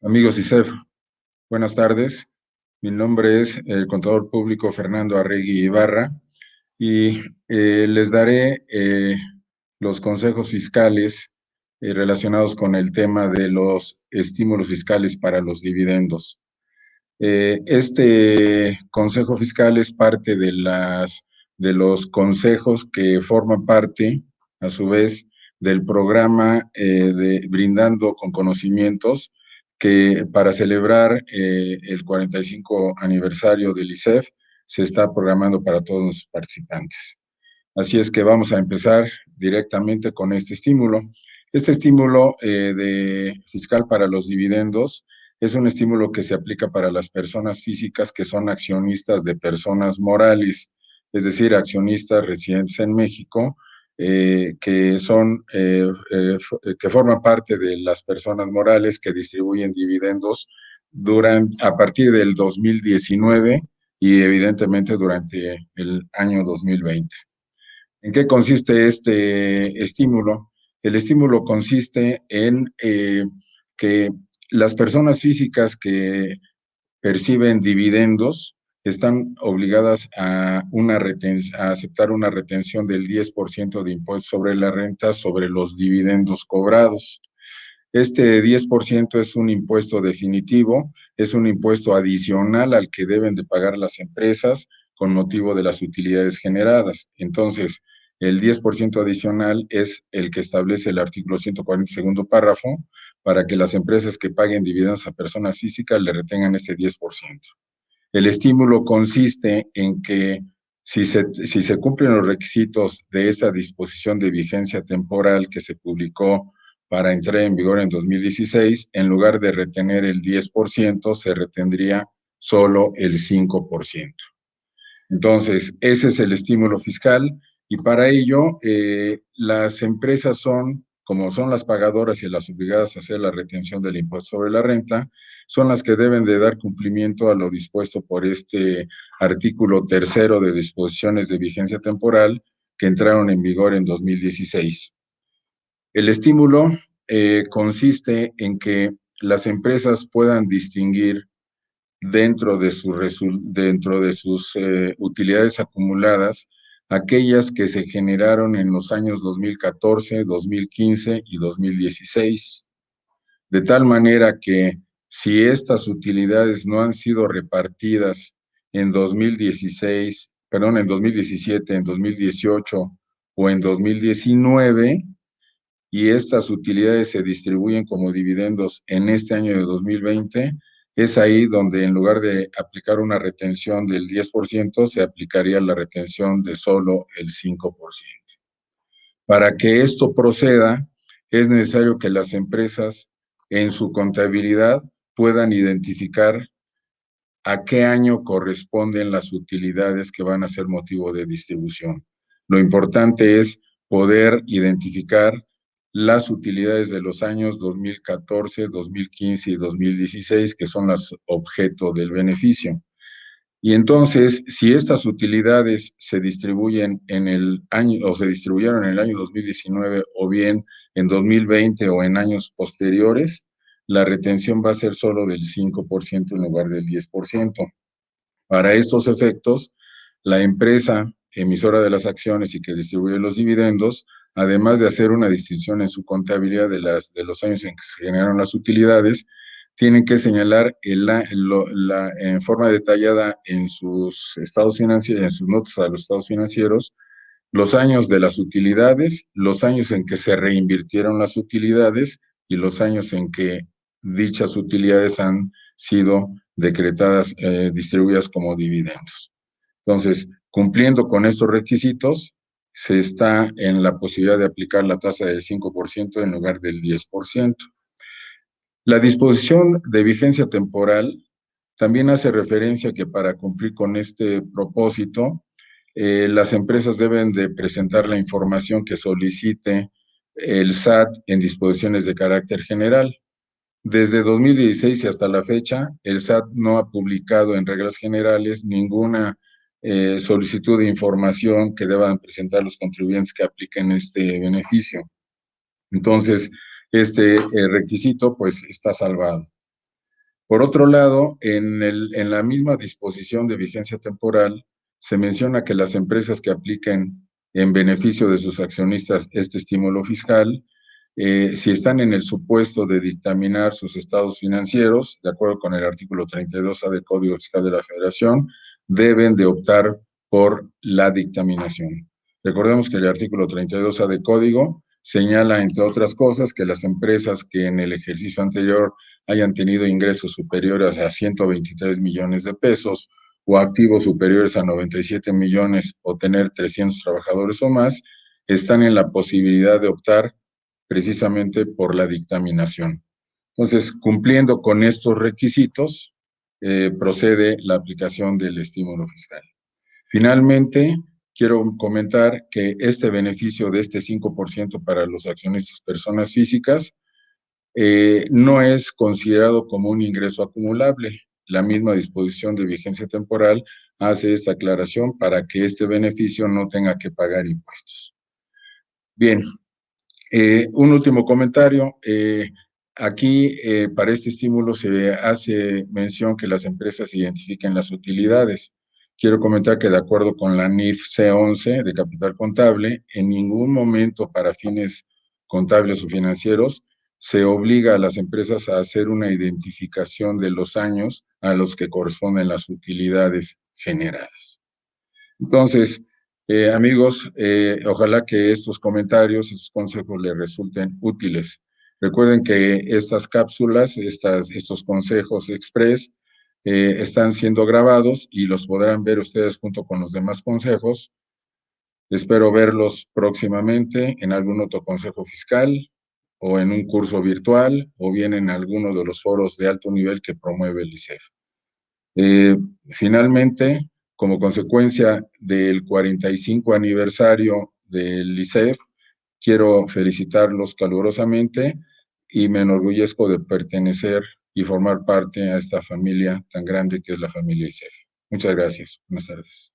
Amigos ISEF, buenas tardes. Mi nombre es el contador público Fernando Arregui Ibarra y les daré los consejos fiscales relacionados con el tema de los estímulos fiscales para los dividendos. Este consejo fiscal es parte de los consejos que forman parte, a su vez, del programa de Brindando con Conocimientos, que para celebrar el 45 aniversario del ISEF se está programando para todos los participantes. Así es que vamos a empezar directamente con este estímulo. Este estímulo fiscal para los dividendos es un estímulo que se aplica para las personas físicas que son accionistas de personas morales, es decir, accionistas residentes en México, que forman parte de las personas morales que distribuyen dividendos a partir del 2019 y evidentemente durante el año 2020. ¿En qué consiste este estímulo? El estímulo consiste en que las personas físicas que perciben dividendos están obligadas a aceptar una retención del 10% de impuesto sobre la renta sobre los dividendos cobrados. Este 10% es un impuesto definitivo, es un impuesto adicional al que deben de pagar las empresas con motivo de las utilidades generadas. Entonces, el 10% adicional es el que establece el artículo 140, segundo párrafo, para que las empresas que paguen dividendos a personas físicas le retengan ese 10%. El estímulo consiste en que si se cumplen los requisitos de esta disposición de vigencia temporal que se publicó para entrar en vigor en 2016, en lugar de retener el 10%, se retendría solo el 5%. Entonces, ese es el estímulo fiscal y para ello las empresas como son las pagadoras y las obligadas a hacer la retención del impuesto sobre la renta, son las que deben de dar cumplimiento a lo dispuesto por este artículo tercero de disposiciones de vigencia temporal que entraron en vigor en 2016. El estímulo consiste en que las empresas puedan distinguir dentro de sus utilidades acumuladas, aquellas que se generaron en los años 2014, 2015 y 2016, de tal manera que si estas utilidades no han sido repartidas en 2016, perdón, en 2017, en 2018 o en 2019, y estas utilidades se distribuyen como dividendos en este año de 2020, es ahí donde en lugar de aplicar una retención del 10%, se aplicaría la retención de solo el 5%. Para que esto proceda, es necesario que las empresas en su contabilidad puedan identificar a qué año corresponden las utilidades que van a ser motivo de distribución. Lo importante es poder identificar las utilidades de los años 2014, 2015 y 2016, que son las objeto del beneficio. Y entonces, si estas utilidades se distribuyen en el año, o se distribuyeron en el año 2019, o bien en 2020 o en años posteriores, la retención va a ser solo del 5% en lugar del 10%. Para estos efectos, la empresa emisora de las acciones y que distribuye los dividendos, además de hacer una distinción en su contabilidad de los años en que se generaron las utilidades, tienen que señalar en forma detallada en sus estados financieros, en sus notas a los estados financieros, los años de las utilidades, los años en que se reinvirtieron las utilidades y los años en que dichas utilidades han sido decretadas, distribuidas como dividendos. Entonces, cumpliendo con estos requisitos, se está en la posibilidad de aplicar la tasa del 5% en lugar del 10%. La disposición de vigencia temporal también hace referencia que para cumplir con este propósito, las empresas deben de presentar la información que solicite el SAT en disposiciones de carácter general. Desde 2016 y hasta la fecha, el SAT no ha publicado en reglas generales ninguna solicitud de información que deban presentar los contribuyentes que apliquen este beneficio. Entonces, este requisito pues está salvado. Por otro lado, en la misma disposición de vigencia temporal, se menciona que las empresas que apliquen en beneficio de sus accionistas este estímulo fiscal, si están en el supuesto de dictaminar sus estados financieros, de acuerdo con el artículo 32A del Código Fiscal de la Federación, deben de optar por la dictaminación. Recordemos que el artículo 32A del Código señala, entre otras cosas, que las empresas que en el ejercicio anterior hayan tenido ingresos superiores a 123 millones de pesos o activos superiores a 97 millones o tener 300 trabajadores o más, están en la posibilidad de optar precisamente por la dictaminación. Entonces, cumpliendo con estos requisitos, procede la aplicación del estímulo fiscal. Finalmente, quiero comentar que este beneficio de este 5% para los accionistas personas físicas no es considerado como un ingreso acumulable. La misma disposición de vigencia temporal hace esta aclaración para que este beneficio no tenga que pagar impuestos. Bien, un último comentario. Aquí, para este estímulo, se hace mención que las empresas identifiquen las utilidades. Quiero comentar que de acuerdo con la NIF C11 de Capital Contable, en ningún momento para fines contables o financieros se obliga a las empresas a hacer una identificación de los años a los que corresponden las utilidades generadas. Entonces, amigos, ojalá que estos comentarios, estos consejos les resulten útiles. Recuerden que estas cápsulas, estos consejos express, están siendo grabados y los podrán ver ustedes junto con los demás consejos. Espero verlos próximamente en algún otro consejo fiscal o en un curso virtual o bien en alguno de los foros de alto nivel que promueve el ICEF. Finalmente, como consecuencia del 45 aniversario del ICEF, quiero felicitarlos calurosamente y me enorgullezco de pertenecer y formar parte a esta familia tan grande que es la familia ICEF. Muchas gracias. Buenas tardes.